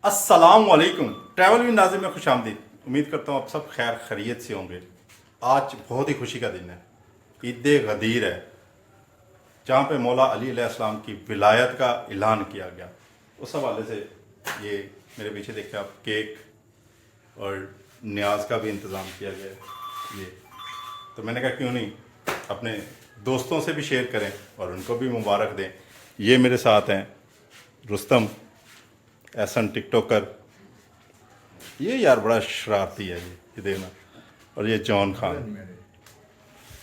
अस्सलामुअलैकुम। Travel with Nazim में खुश आमदीद। उम्मीद करता हूँ आप सब खैर खैरियत से होंगे। आज बहुत ही खुशी का दिन है, ईद गदीर है, जहाँ पे मौला अली अलैहिस्सलाम की विलायत का ऐलान किया गया। उस हवाले से ये मेरे पीछे देखिए आप, केक और न्याज का भी इंतज़ाम किया गया है। ये तो मैंने कहा क्यों नहीं अपने दोस्तों से भी शेयर करें और उनको भी मुबारक दें। ये मेरे साथ हैं रुस्तम एहसन टिकटॉकर, ये यार बड़ा शरारती है ये देखना, और ये जॉन खान,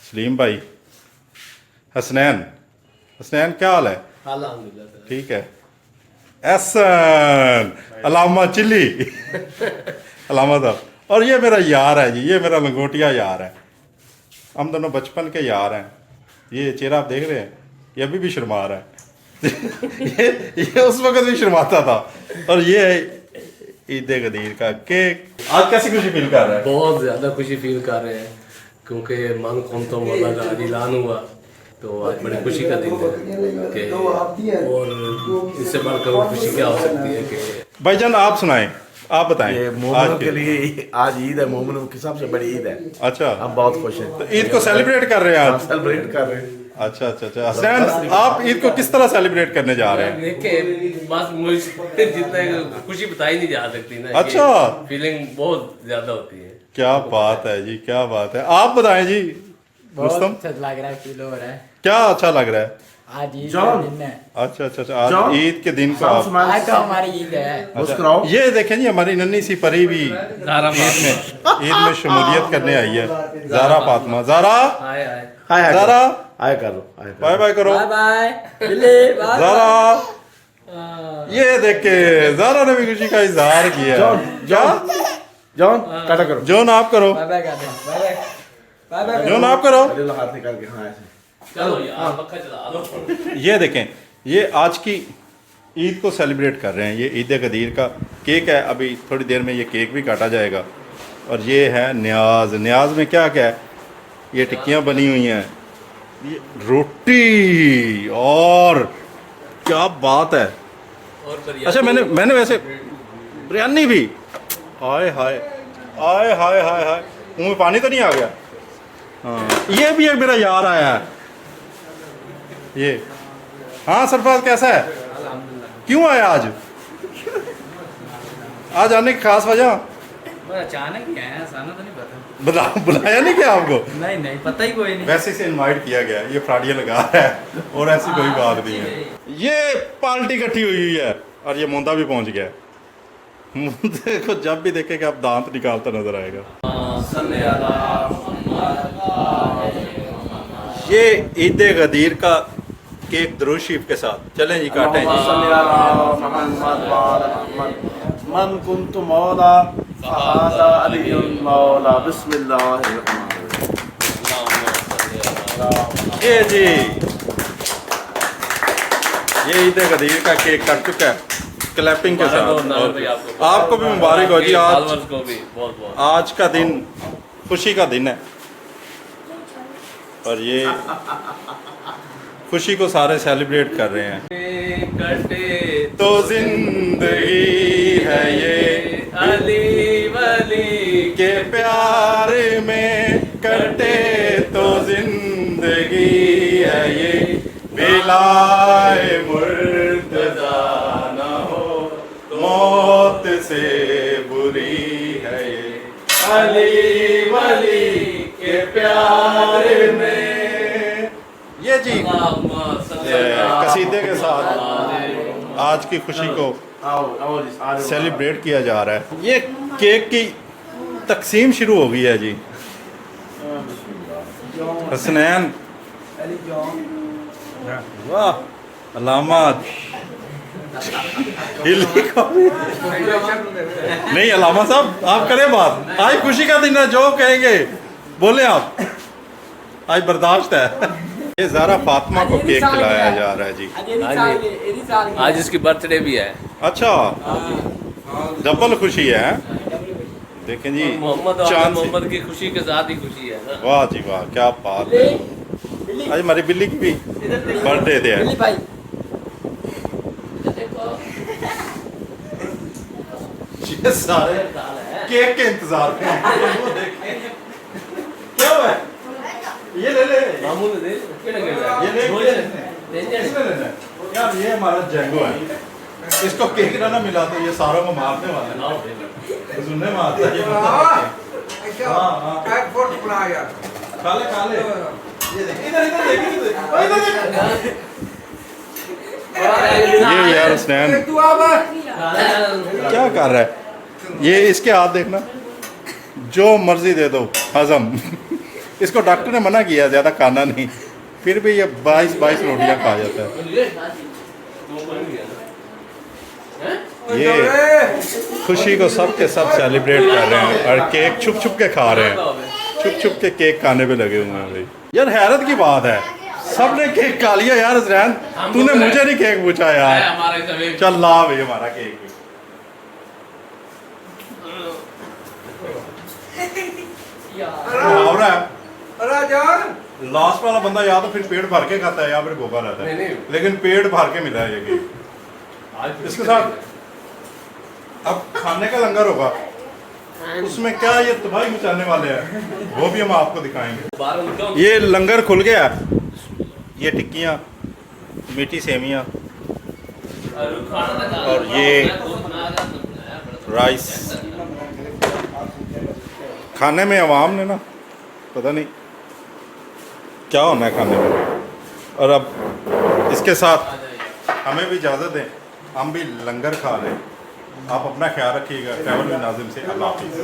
सलीम भाई, हसनैन। हसनैन क्या हाल है? अल्हम्दुलिल्लाह ठीक है। एहसन, अलामा चिल्ली अलामा साहब। और ये मेरा यार है जी, ये मेरा लंगोटिया यार है, हम दोनों बचपन के यार हैं। ये चेहरा आप देख रहे हैं, ये अभी भी शर्मा रहा है ये उस वक्त भी शर्माता था। और ये है ईद गदीर का केक। आज कैसी खुशी फील कर रहा है? बहुत ज़्यादा खुशी फील कर रहे हैं क्योंकि मन कौन तो मौला का ऐलान हुआ, तो आज बड़ी खुशी का दिन है कि और इससे बढ़कर खुशी क्या हो सकती है कि भाईजान आप सुनाएं, आप बताएं। ये मोमिनों के लिए आज ईद है, मोमिनों की सबसे बड़ी ईद है। अच्छा, हम बहुत खुश हैं, तो ईद को सेलिब्रेट कर रहे हैं हम आज। सेलिब्रेट कर रहे हैं। अच्छा अच्छा अच्छा। हसनैन आप ईद को किस तरह सेलिब्रेट करने जा रहे हैं? देखिए बस मुझे जितना खुशी बताई नहीं जा सकती ना। अच्छा। फीलिंग बहुत ज्यादा होती है। क्या बात है जी, क्या बात है। आप बताएं जी बहुत रुस्तम, अच्छा लग रहा है, फील हो रहा है। क्या अच्छा लग रहा है? आज ईद का जॉन। दिन है। अच्छा अच्छा अच्छा। आज जॉन। ईद के दिन को सब आप सामान आज तो हमारी ईद है। मुस्कुराओ। ये देखें जी, हमारी नन्ही सी परी भी ईद में शमूलियत करने आई है। ज़ारा फातिमा, ज़ारा हाय हाय हाय हाय ज़ारा हाय कर लो, हाय कर बाय लो। बाय करो। बाय बाय बिल्ली, बाय ज़ारा, ये देख के ज़ारा ने भी खुशी का इजहार किया। जॉन, क्या? जॉन टाटा करो। जॉन आप करो, बाय बाय कर दे, bye bye bye bye John आप करो। अरे लो हाथ निकाल के, हाँ ऐसे। चलो यार पक्का चला लो। ये देखें, ये आज की ईद को सेलिब्रेट कर रहे हैं। ये ईद गदीर का केक है, अभी थोड़ी देर में ये केक भी काटा जाएगा। और ये है न्याज। न्याज में क्या क्या है? ये टिक्कियाँ बनी हुई हैं, ये रोटी, और क्या बात है। और बिरयानी। अच्छा, मैंने वैसे बिरयानी भी, हाय हाय हाय हाय हाय हाय, मुँह में पानी तो नहीं आ गया? हाँ, ये भी एक मेरा यार आया है ये। हाँ सरफराज कैसा है? क्यों आया आज? आज आने की खास वजह? अचानक ही आया, साना तो नहीं पता। बुलाया नहीं क्या आपको? नहीं नहीं, पता ही कोई नहीं। वैसे से इनवाइट किया गया, ये फ्राडिया लगा रहा है और ऐसी कोई बात नहीं है। ये पार्टी इकट्ठी हुई है और ये मुंदा भी पहुंच गया है। मुंदे को जब भी देखेगा आप दांत निकालता नजर आएगा। ये ईद गदीर का केक दरूद शरीफ के साथ। चलें जी, काटें जी। मन कुन्तु मौला फहाज़ा अलियुल मौला। बिस्मिल्लाहिर्रहमानिर्रहीम। ये जी, ये ईद गदीर का केक कट चुका है क्लैपिंग के साथ। और आपको भी मुबारक हो जी। आज को भी बहुत बहुत आज का दिन खुशी का दिन है और ये खुशी को सारे सेलिब्रेट कर रहे हैं। कटे तो जिंदगी है ये अली वली के प्यार में, कटे तो जिंदगी है ये, बिलाए मुर्तजा न हो, मौत से बुरी है ये, अली वली के प्यार में। ये जी कसीदे के साथ आज की खुशी को आओ आओ जी, आ जाओ। सेलिब्रेट किया जा रहा है। ये केक की तकसीम शुरू हो गई है जी। हसनैन, वाह, अलामत नहीं, अलामा साहब आप करें बात। आज खुशी का दिन है, जो कहेंगे बोले आप, आज बर्दाश्त है। ये ज़ारा फातिमा को केक खिलाया जा रहा है जी। आज इसकी बर्थडे भी है। अच्छा, डबल खुशी है। देखें जी, मोहम्मद और चांद से। मोहम्मद की खुशी के साथ ही खुशी है ना। वाह जी वाह, क्या बात है। आज हमारी बिल्ली की भी बर्थडे थे। बिल्ली भाई, ये सारे केक के इंतजार में हैं। वो देखें क्या हुआ है? ये ले ले मामू ने दे केड़ा केड़ा ये ले बोले किसने लेना है? यार ये हमारा जैंगो है, इसको केक ना मिला तो ये सारों को मारने वाला है, सुनने मारता है ये बंदा। हाँ खा ले ये देख इधर इधर देख इधर देख ये यार स्नैन क्या कर रहा है? ये इसके हाथ देखना, जो मर्जी दे दो हजम। इसको डॉक्टर ने मना किया ज़्यादा खाना नहीं, फिर भी ये 22 रोटियां खा जाता है। ये खुशी को सब के सब सेलिब्रेट कर रहे हैं और केक छुप छुप के खा रहे हैं, छुप छुप के केक खाने पे लगे हुए हैं भाई। यार हैरत की बात है, सबने केक खा लिया यार। जरैन तूने मुझे नहीं केक पूछा यार। हमारे सभी चल ला भाई हमारा केक। हो रहा है लास्ट वाला बंदा या तो फिर पेट भर के खाता है या फिर भूखा रहता है, नहीं। लेकिन पेट भर के मिला है ये केक। इसके साथ अब खाने का लंगर होगा, उसमें क्या ये तबाही मचाने वाले हैं, वो भी हम आपको दिखाएंगे। ये लंगर खुल गया, ये टिक्कियाँ, मीठी सेमियाँ और ये राइस। खाने में अवाम ने ना पता नहीं क्या होना है खाने में। और अब इसके साथ हमें भी इजाज़त दें, हम भी लंगर खा लें। आप अपना ख्याल रखिएगा। ट्रैवल विद नाज़िम से अल्लाह हाफ़िज़।